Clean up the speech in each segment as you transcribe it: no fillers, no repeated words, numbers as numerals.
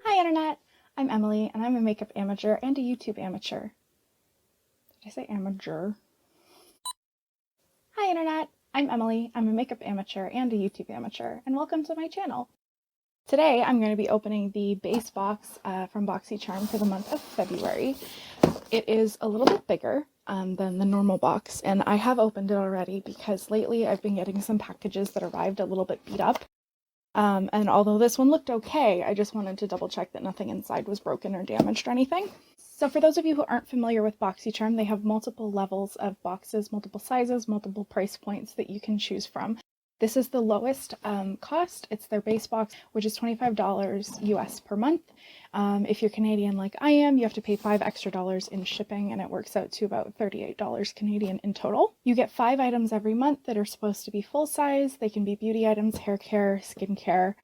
Hi Internet! I'm Emily and I'm a makeup amateur and a YouTube amateur. Did I say amateur? Hi Internet! I'm Emily, I'm a makeup amateur and a YouTube amateur, and welcome to my channel. Today I'm going to be opening the base box from BoxyCharm for the month of February. It is a little bit bigger than the normal box, and I have opened it already because lately I've been getting some packages that arrived a little bit beat up. And although this one looked okay, I just wanted to double check that nothing inside was broken or damaged or anything. So for those of you who aren't familiar with BoxyCharm, they have multiple levels of boxes, multiple sizes, multiple price points that you can choose from. This is the lowest cost. It's their base box, which is $25 US per month. If you're Canadian like I am, you have to pay $5 extra in shipping, and it works out to about $38 Canadian in total. You get 5 items every month that are supposed to be full size. They can be beauty items, hair care, skin care.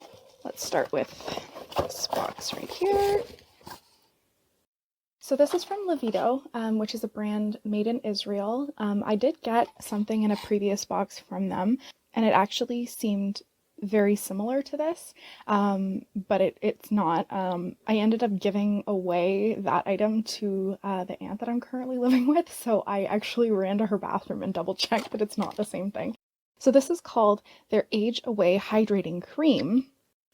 Let's start with this box right here. So this is from Lavido, which is a brand made in Israel. I did get something in a previous box from them, and it actually seemed very similar to this, but it's not. I ended up giving away that item to the aunt that I'm currently living with, so I actually ran to her bathroom and double checked that it's not the same thing. So this is called their Age Away Hydrating Cream,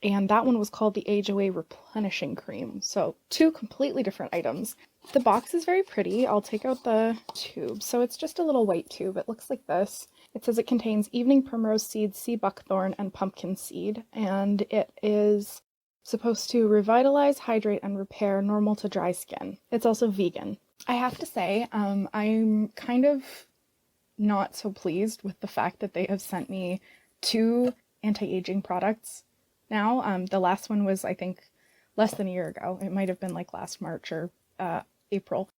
and that one was called the Age Away Replenishing Cream. So 2 completely different items. The box is very pretty. I'll take out the tube. So it's just a little white tube. It looks like this. It says it contains evening primrose seed, sea buckthorn, and pumpkin seed, and it is supposed to revitalize, hydrate, and repair normal to dry skin. It's also vegan. I have to say, I'm kind of not so pleased with the fact that they have sent me 2 anti-aging products now. The last one was, I think, less than a year ago. It might have been like last March or April.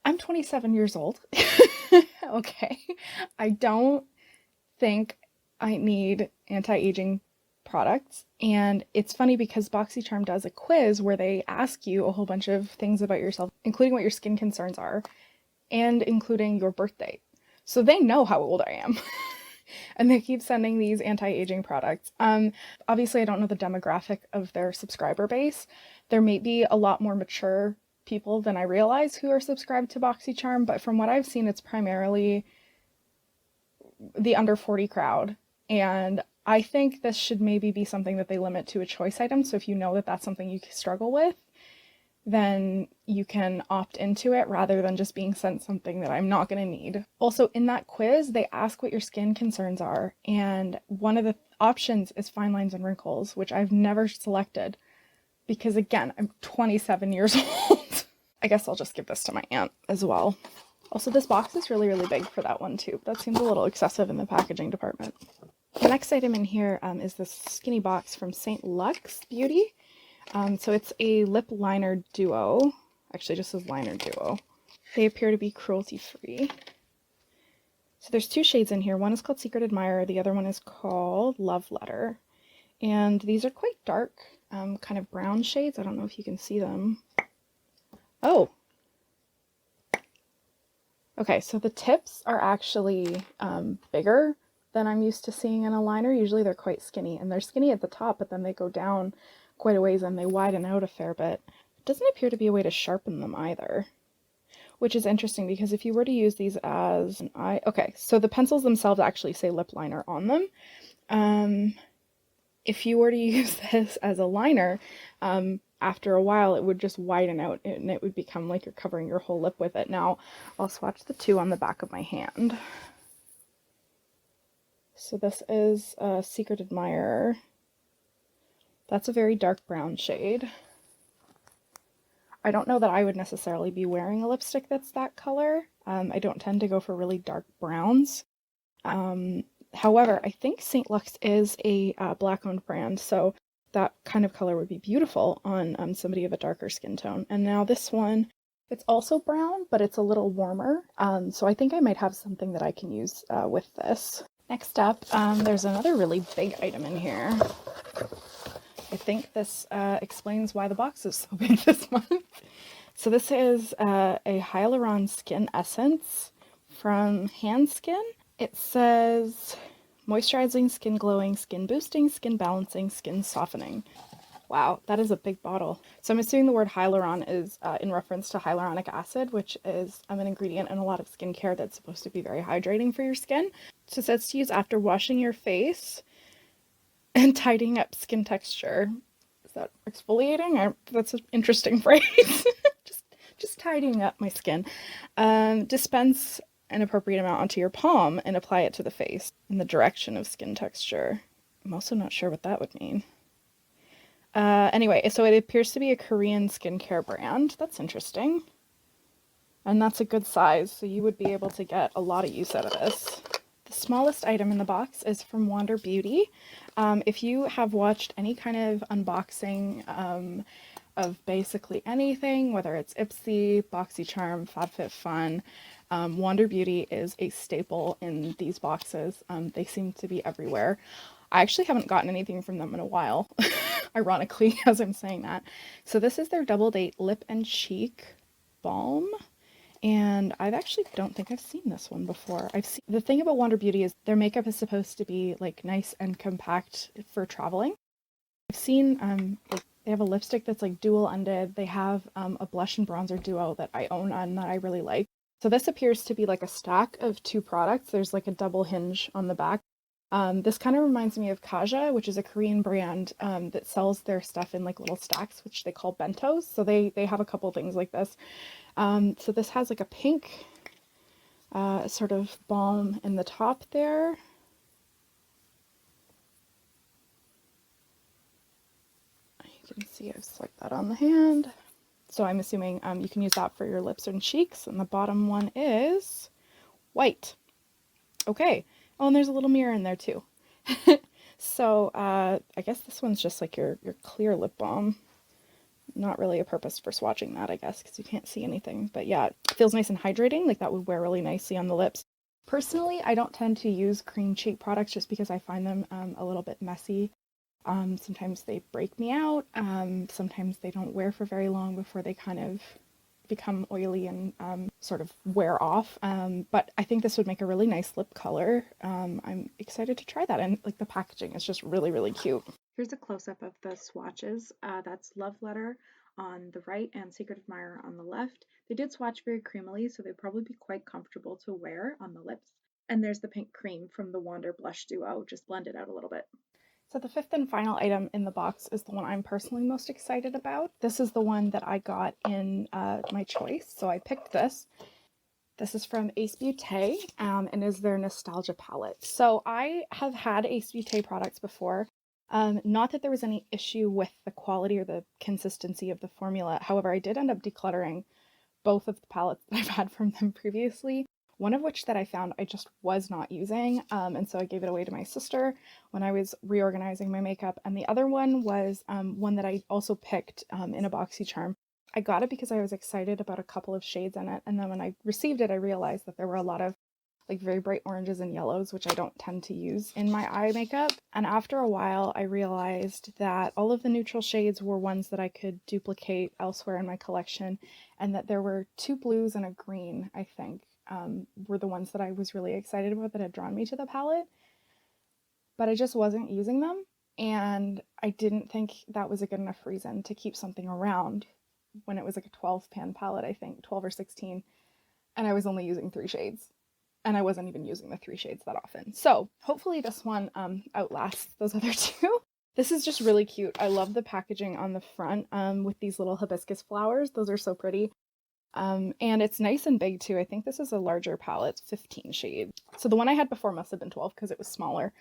I'm 27 years old. Okay. I don't think I need anti-aging products. And it's funny because BoxyCharm does a quiz where they ask you a whole bunch of things about yourself, including what your skin concerns are, and including your birth date. So they know how old I am. And they keep sending these anti-aging products. Obviously, I don't know the demographic of their subscriber base. There may be a lot more mature people than I realize who are subscribed to BoxyCharm, but from what I've seen, it's primarily the under 40 crowd. And I think this should maybe be something that they limit to a choice item. So if you know that that's something you struggle with, then you can opt into it rather than just being sent something that I'm not going to need. Also, in that quiz, they ask what your skin concerns are, and one of the options is fine lines and wrinkles, which I've never selected because, again, I'm 27 years old. I guess I'll just give this to my aunt as well. Also, this box is really, really big for that one too. That seems a little excessive in the packaging department. The next item in here is this skinny box from St. Luxe Beauty. So it's a lip liner duo. Actually, just says liner duo. They appear to be cruelty-free. So there's 2 shades in here. One is called Secret Admirer. The other one is called Love Letter. And these are quite dark, kind of brown shades. I don't know if you can see them. Oh! Okay, so the tips are actually bigger than I'm used to seeing in a liner. Usually they're quite skinny, and they're skinny at the top, but then they go down quite a ways and they widen out a fair bit. It doesn't appear to be a way to sharpen them either, which is interesting because if you were to use these as an eye... Okay, so the pencils themselves actually say lip liner on them. If you were to use this as a liner, after a while it would just widen out and it would become like you're covering your whole lip with it. Now, I'll swatch the 2 on the back of my hand. So this is Secret Admirer. That's a very dark brown shade. I don't know that I would necessarily be wearing a lipstick that's that color. I don't tend to go for really dark browns. However, I think St. Luxe is a black-owned brand, so that kind of color would be beautiful on somebody of a darker skin tone. And now this one, it's also brown, but it's a little warmer, so I think I might have something that I can use with this. Next up, there's another really big item in here. I think this explains why the box is so big this month. So this is a Hyaluron Skin Essence from Hanskin. It says Moisturizing, skin glowing, skin boosting, skin balancing, skin softening. Wow, that is a big bottle. So I'm assuming the word hyaluron is in reference to hyaluronic acid, which is an ingredient in a lot of skincare that's supposed to be very hydrating for your skin. So it says to use after washing your face and tidying up skin texture. Is that exfoliating? That's an interesting phrase. just tidying up my skin. Dispense an appropriate amount onto your palm and apply it to the face in the direction of skin texture. I'm also not sure what that would mean. Anyway, so it appears to be a Korean skincare brand. That's interesting. And that's a good size, so you would be able to get a lot of use out of this. The smallest item in the box is from Wander Beauty. If you have watched any kind of unboxing of basically anything, whether it's Ipsy, BoxyCharm, FabFitFun, Wander Beauty is a staple in these boxes. They seem to be everywhere. I actually haven't gotten anything from them in a while, ironically, as I'm saying that. So this is their Double Date Lip and Cheek Balm. And I actually don't think I've seen this one before. The thing about Wander Beauty is their makeup is supposed to be like nice and compact for traveling. I've seen they have a lipstick that's like dual ended. They have a blush and bronzer duo that I own and that I really like. So this appears to be like a stack of two products. There's like a double hinge on the back. This kind of reminds me of Kaja, which is a Korean brand that sells their stuff in like little stacks, which they call bentos. So they have a couple things like this. So this has like a pink sort of balm in the top there. You can see I've swiped that on the hand. So I'm assuming you can use that for your lips and cheeks. And the bottom one is white. Okay. Oh, and there's a little mirror in there too. So I guess this one's just like your clear lip balm. Not really a purpose for swatching that, I guess, because you can't see anything. But yeah, it feels nice and hydrating. Like that would wear really nicely on the lips. Personally, I don't tend to use cream cheek products just because I find them a little bit messy. Sometimes they break me out. Sometimes they don't wear for very long before they kind of become oily and sort of wear off. But I think this would make a really nice lip color. I'm excited to try that. And like the packaging is just really, really cute. Here's a close-up of the swatches. That's Love Letter on the right and Secret Admirer on the left. They did swatch very creamily, so they'd probably be quite comfortable to wear on the lips. And there's the pink cream from the Wander Blush Duo, just blended out a little bit. So the fifth and final item in the box is the one I'm personally most excited about. This is the one that I got in my choice, so I picked this. This is from Ace Beaute and is their Nostalgia palette. So I have had Ace Beaute products before. Not that there was any issue with the quality or the consistency of the formula. However, I did end up decluttering both of the palettes that I've had from them previously. One of which that I found I just was not using, and so I gave it away to my sister when I was reorganizing my makeup. And the other one was one that I also picked in a BoxyCharm. I got it because I was excited about a couple of shades in it, and then when I received it, I realized that there were a lot of like very bright oranges and yellows, which I don't tend to use in my eye makeup. And after a while, I realized that all of the neutral shades were ones that I could duplicate elsewhere in my collection, and that there were two blues and a green, I think, were the ones that I was really excited about that had drawn me to the palette. But I just wasn't using them, and I didn't think that was a good enough reason to keep something around when it was like a 12 pan palette, I think, 12 or 16, and I was only using 3 shades. And I wasn't even using the 3 shades that often. So hopefully this one outlasts those other 2. This is just really cute. I love the packaging on the front with these little hibiscus flowers. Those are so pretty. And it's nice and big too. I think this is a larger palette, 15 shades. So the one I had before must have been 12 because it was smaller.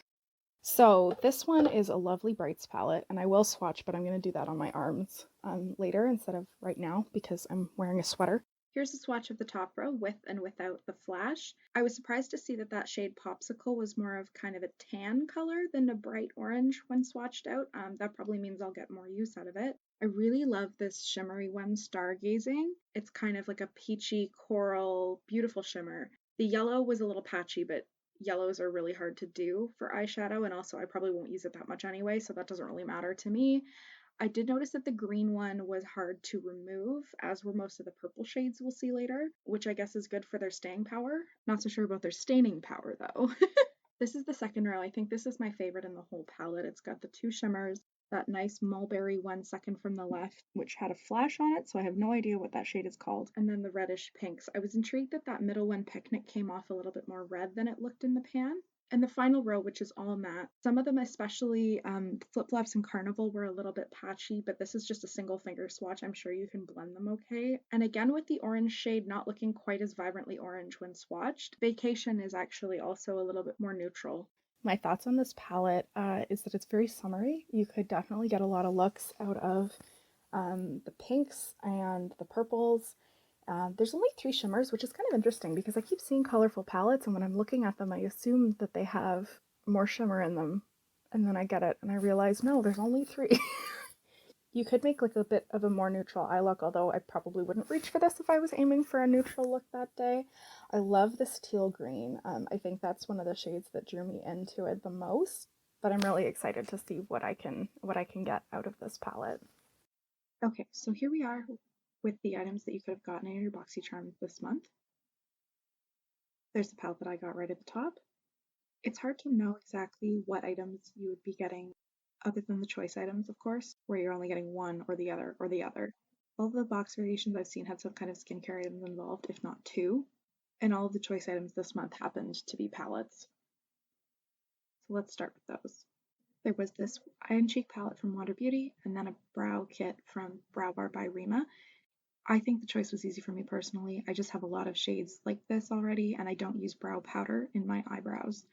So this one is a lovely Brights palette, and I will swatch, but I'm going to do that on my arms later instead of right now because I'm wearing a sweater. Here's a swatch of the top row with and without the flash. I was surprised to see that that shade Popsicle was more of kind of a tan color than a bright orange when swatched out. That probably means I'll get more use out of it. I really love this shimmery one, Stargazing. It's kind of like a peachy coral, beautiful shimmer. The yellow was a little patchy, but yellows are really hard to do for eyeshadow, and also I probably won't use it that much anyway, so that doesn't really matter to me. I did notice that the green one was hard to remove, as were most of the purple shades we'll see later, which I guess is good for their staying power. Not so sure about their staining power though. This is the second row. I think this is my favorite in the whole palette. It's got the two shimmers, that nice mulberry one second from the left, which had a flash on it, so I have no idea what that shade is called, and then the reddish pinks. I was intrigued that that middle one, Picnic, came off a little bit more red than it looked in the pan. And the final row, which is all matte, some of them, especially Flip Flops and Carnival, were a little bit patchy, but this is just a single finger swatch. I'm sure you can blend them okay. And again, with the orange shade not looking quite as vibrantly orange when swatched, Vacation is actually also a little bit more neutral. My thoughts on this palette is that it's very summery. You could definitely get a lot of looks out of the pinks and the purples. There's only 3 shimmers, which is kind of interesting because I keep seeing colorful palettes, and when I'm looking at them, I assume that they have more shimmer in them. And then I get it, and I realize, no, there's only 3. You could make like a bit of a more neutral eye look, although I probably wouldn't reach for this if I was aiming for a neutral look that day. I love this teal green. I think that's one of the shades that drew me into it the most, but I'm really excited to see what I can get out of this palette. Okay, so here we are with the items that you could have gotten in your BoxyCharm this month. There's the palette that I got right at the top. It's hard to know exactly what items you would be getting other than the choice items, of course, where you're only getting one or the other or the other. All of the box variations I've seen had some kind of skincare items involved, if not 2, and all of the choice items this month happened to be palettes. So let's start with those. There was this eye and cheek palette from Water Beauty, and then a brow kit from Brow Bar by Rima. I think the choice was easy for me personally. I just have a lot of shades like this already, and I don't use brow powder in my eyebrows,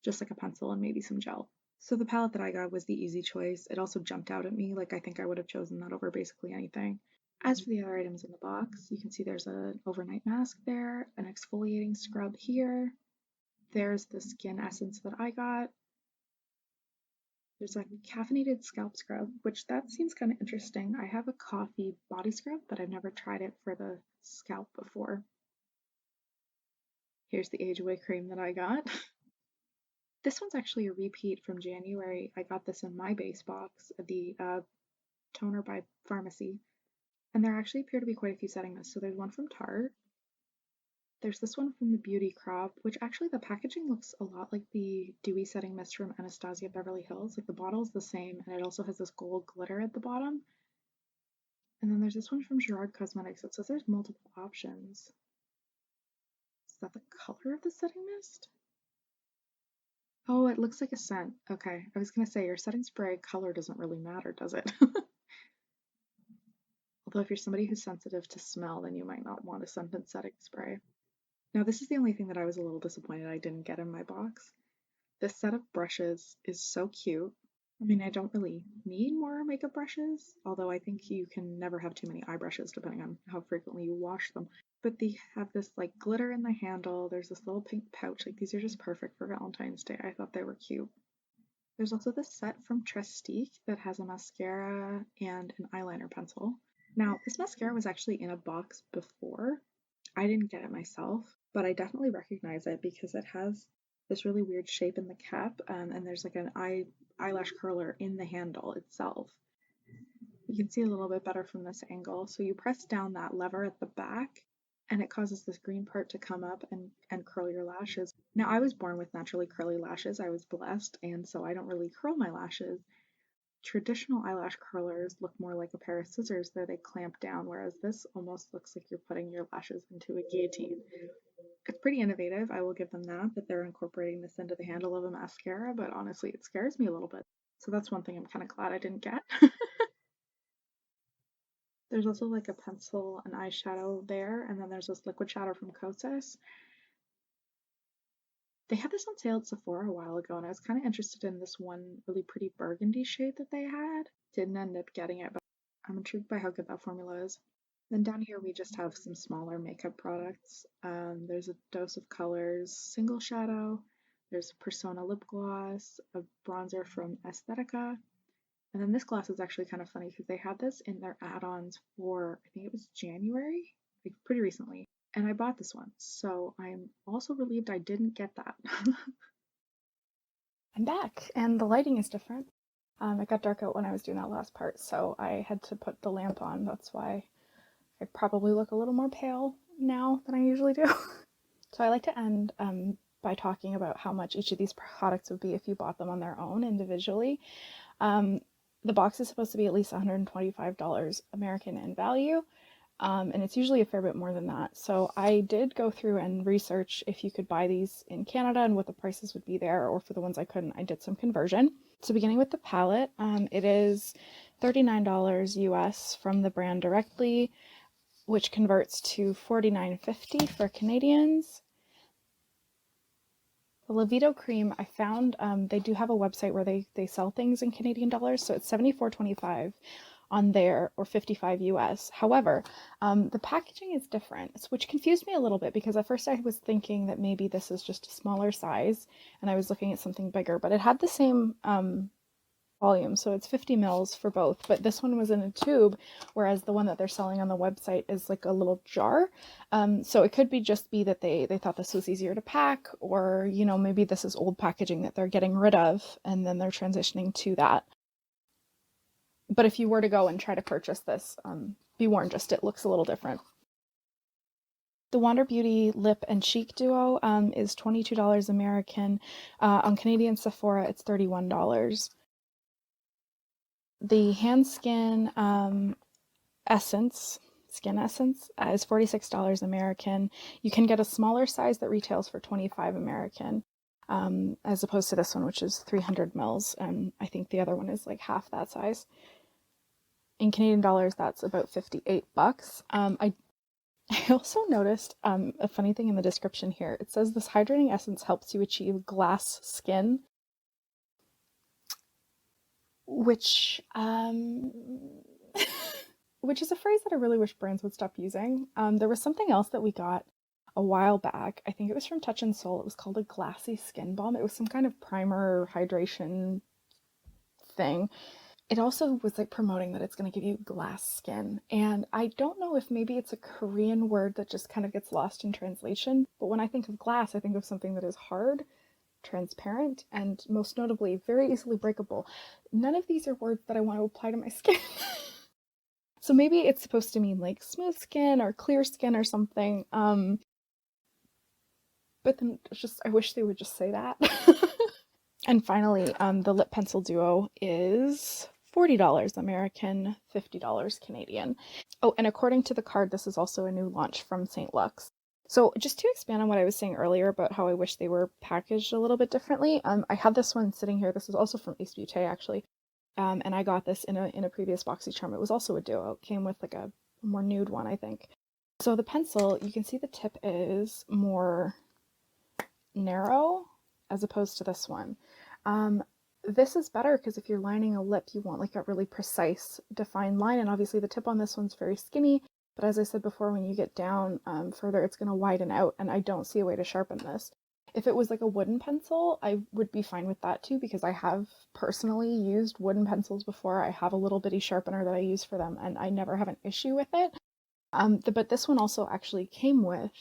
just like a pencil and maybe some gel. So the palette that I got was the easy choice. It also jumped out at me, like I think I would have chosen that over basically anything. As for the other items in the box, you can see there's an overnight mask there, an exfoliating scrub here. There's the skin essence that I got. There's a caffeinated scalp scrub, which that seems kind of interesting. I have a coffee body scrub, but I've never tried it for the scalp before. Here's the Age Away cream that I got. This one's actually a repeat from January. I got this in my base box, the toner by Pharmacy, and there actually appear to be quite a few setting mists. So there's one from Tarte. There's this one from the Beauty Crop, which actually the packaging looks a lot like the Dewy Setting Mist from Anastasia Beverly Hills. Like the bottle's the same, and it also has this gold glitter at the bottom. And then there's this one from Gerard Cosmetics. It says there's multiple options. Is that the color of the setting mist? Oh, it looks like a scent. Okay, I was gonna say your setting spray color doesn't really matter, does it? Although if you're somebody who's sensitive to smell, then you might not want a scented setting spray. Now this is the only thing that I was a little disappointed I didn't get in my box. This set of brushes is so cute. I mean, I don't really need more makeup brushes, although I think you can never have too many eye brushes depending on how frequently you wash them. But they have this like glitter in the handle. There's this little pink pouch. Like these are just perfect for Valentine's Day. I thought they were cute. There's also this set from Trestique that has a mascara and an eyeliner pencil. Now, this mascara was actually in a box before. I didn't get it myself, but I definitely recognize it because it has this really weird shape in the cap, and there's like an eyelash curler in the handle itself. You can see a little bit better from this angle. So you press down that lever at the back, and it causes this green part to come up and curl your lashes. Now, I was born with naturally curly lashes. I was blessed, and so I don't really curl my lashes. Traditional eyelash curlers look more like a pair of scissors that they clamp down, whereas this almost looks like you're putting your lashes into a guillotine. It's pretty innovative, I will give them that they're incorporating this into the handle of a mascara, but honestly, it scares me a little bit. So that's one thing I'm kind of glad I didn't get. There's also like a pencil and eyeshadow there, and then there's this liquid shadow from Kosas. They had this on sale at Sephora a while ago, and I was kind of interested in this one really pretty burgundy shade that they had. Didn't end up getting it, but I'm intrigued by how good that formula is. Then down here we just have some smaller makeup products. There's a Dose of Colors single shadow. There's a Persona lip gloss, a bronzer from Aesthetica. And then this gloss is actually kind of funny because they had this in their add-ons for, I think it was January, like pretty recently. And I bought this one, so I'm also relieved I didn't get that. I'm back, and the lighting is different. It got dark out when I was doing that last part, so I had to put the lamp on. That's why I probably look a little more pale now than I usually do. So I like to end by talking about how much each of these products would be if you bought them on their own individually. The box is supposed to be at least $125 American in value, and it's usually a fair bit more than that. So I did go through and research if you could buy these in Canada and what the prices would be there, or for the ones I couldn't, I did some conversion. So beginning with the palette, it is $39 US from the brand directly, which converts to $49.50 for Canadians. The Lavido cream, I found they do have a website where they sell things in Canadian dollars, so it's $74.25 on there, or $55 US. However, the packaging is different, which confused me a little bit, because at first I was thinking that maybe this is just a smaller size and I was looking at something bigger, but it had the same volume, so it's 50 mils for both, but this one was in a tube, whereas the one that they're selling on the website is like a little jar. So it could just be that they thought this was easier to pack, or, you know, maybe this is old packaging that they're getting rid of and then they're transitioning to that. But if you were to go and try to purchase this, be warned, just it looks a little different. The Wander Beauty Lip and Cheek Duo is $22 American. On Canadian Sephora, it's $31. The Hanskin Skin Essence is $46 American. You can get a smaller size that retails for $25 American, as opposed to this one, which is 300 mils, and I think the other one is like half that size. In Canadian dollars, that's about $58. I also noticed a funny thing in the description here. It says this hydrating essence helps you achieve glass skin, which which is a phrase that I really wish brands would stop using. There was something else that we got a while back. I think it was from Touch and Soul. It was called a glassy skin balm. It was some kind of primer hydration thing. It also was like promoting that it's going to give you glass skin. And I don't know if maybe it's a Korean word that just kind of gets lost in translation. But when I think of glass, I think of something that is hard, transparent, and most notably very easily breakable. None of these are words that I want to apply to my skin. So maybe it's supposed to mean like smooth skin or clear skin or something. But then just, I wish they would just say that. And finally, the lip pencil duo is $40 American, $50 Canadian. Oh, and according to the card, this is also a new launch from St. Luxe. So just to expand on what I was saying earlier about how I wish they were packaged a little bit differently, I had this one sitting here. This is also from Beaute, actually. And I got this in a previous BoxyCharm. It was also a duo. It came with like a more nude one, I think. So the pencil, you can see the tip is more narrow as opposed to this one. This is better because if you're lining a lip, you want like a really precise, defined line. And obviously the tip on this one's very skinny. But as I said before, when you get down further, it's going to widen out. And I don't see a way to sharpen this. If it was like a wooden pencil, I would be fine with that too, because I have personally used wooden pencils before. I have a little bitty sharpener that I use for them, and I never have an issue with it. But this one also actually came with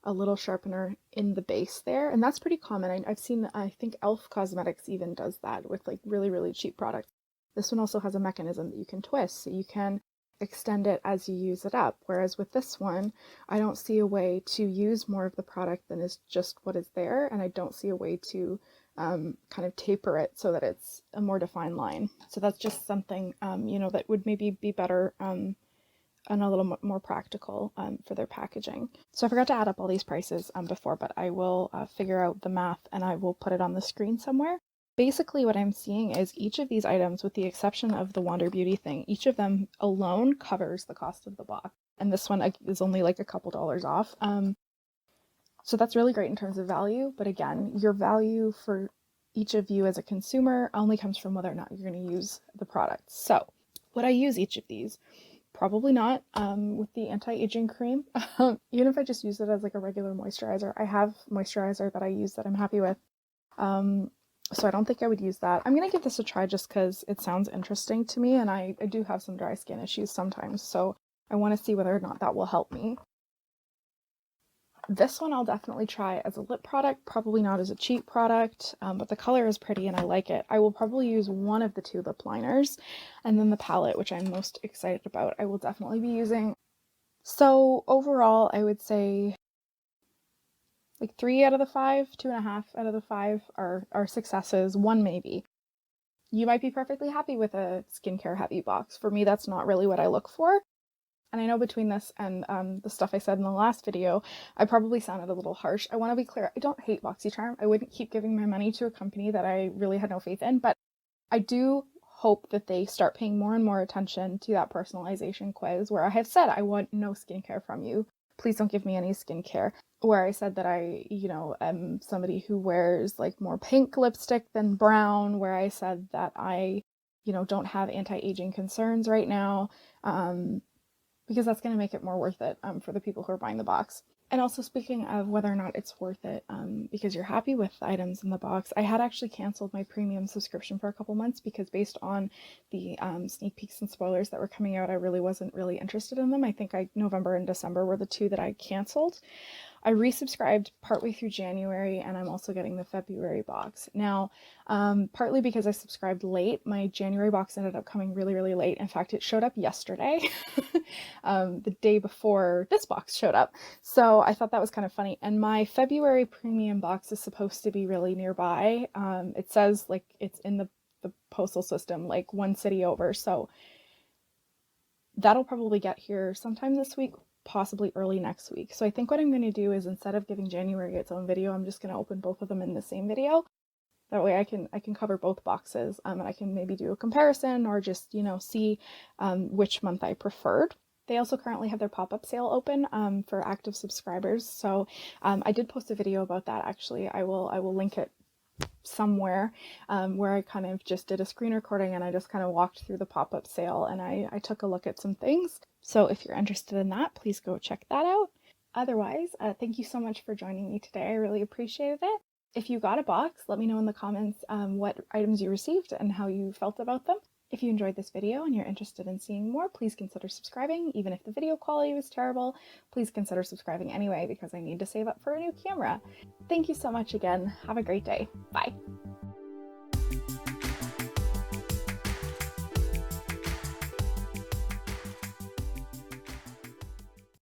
a little sharpener in the base there, and that's pretty common. I've seen, I think Elf Cosmetics even does that with like really, really cheap products. This one also has a mechanism that you can twist, so you can extend it as you use it up, whereas with this one I don't see a way to use more of the product than is just what is there, and I don't see a way to kind of taper it so that it's a more defined line. So that's just something you know, that would maybe be better and a little more practical for their packaging. So I forgot to add up all these prices before, but I will figure out the math and I will put it on the screen somewhere. Basically what I'm seeing is each of these items, with the exception of the Wander Beauty thing, each of them alone covers the cost of the box. And this one is only like a couple dollars off. So that's really great in terms of value. But again, your value for each of you as a consumer only comes from whether or not you're going to use the product. So would I use each of these? Probably not. With the anti-aging cream, even if I just use it as like a regular moisturizer, I have moisturizer that I use that I'm happy with. So I don't think I would use that. I'm going to give this a try just because it sounds interesting to me, and I do have some dry skin issues sometimes, so I want to see whether or not that will help me. This one I'll definitely try as a lip product, probably not as a cheap product, but the color is pretty and I like it. I will probably use one of the two lip liners, and then the palette, which I'm most excited about, I will definitely be using. So overall, I would say Like 3 out of the 5, 2.5 out of the 5 are successes, 1 maybe. You might be perfectly happy with a skincare heavy box. For me, that's not really what I look for. And I know between this and the stuff I said in the last video, I probably sounded a little harsh. I want to be clear, I don't hate BoxyCharm. I wouldn't keep giving my money to a company that I really had no faith in, but I do hope that they start paying more and more attention to that personalization quiz where I have said, I want no skincare from you. Please don't give me any skincare. Where I said that I, am somebody who wears like more pink lipstick than brown, where I said that I, don't have anti-aging concerns right now. Because that's going to make it more worth it for the people who are buying the box. And also, speaking of whether or not it's worth it, because you're happy with the items in the box, I had actually canceled my premium subscription for a couple months because based on the sneak peeks and spoilers that were coming out, I really wasn't really interested in them. I think November and December were the 2 that I canceled. I resubscribed partway through January, and I'm also getting the February box. Now, partly because I subscribed late, my January box ended up coming really, really late. In fact, it showed up yesterday, the day before this box showed up. So I thought that was kind of funny. And my February premium box is supposed to be really nearby. It says like it's in the postal system, like 1 city over. So that'll probably get here sometime this week, possibly early next week. So I think what I'm going to do is instead of giving January its own video, I'm just going to open both of them in the same video. That way I can cover both boxes, and I can maybe do a comparison or just, see which month I preferred. They also currently have their pop-up sale open for active subscribers. So I did post a video about that actually. I will link it somewhere where I kind of just did a screen recording and I just kind of walked through the pop-up sale and I took a look at some things. So if you're interested in that, please go check that out. Otherwise, thank you so much for joining me today. I really appreciated it. If you got a box, let me know in the comments what items you received and how you felt about them. If you enjoyed this video and you're interested in seeing more, please consider subscribing. Even if the video quality was terrible, please consider subscribing anyway because I need to save up for a new camera. Thank you so much again. Have a great day. Bye.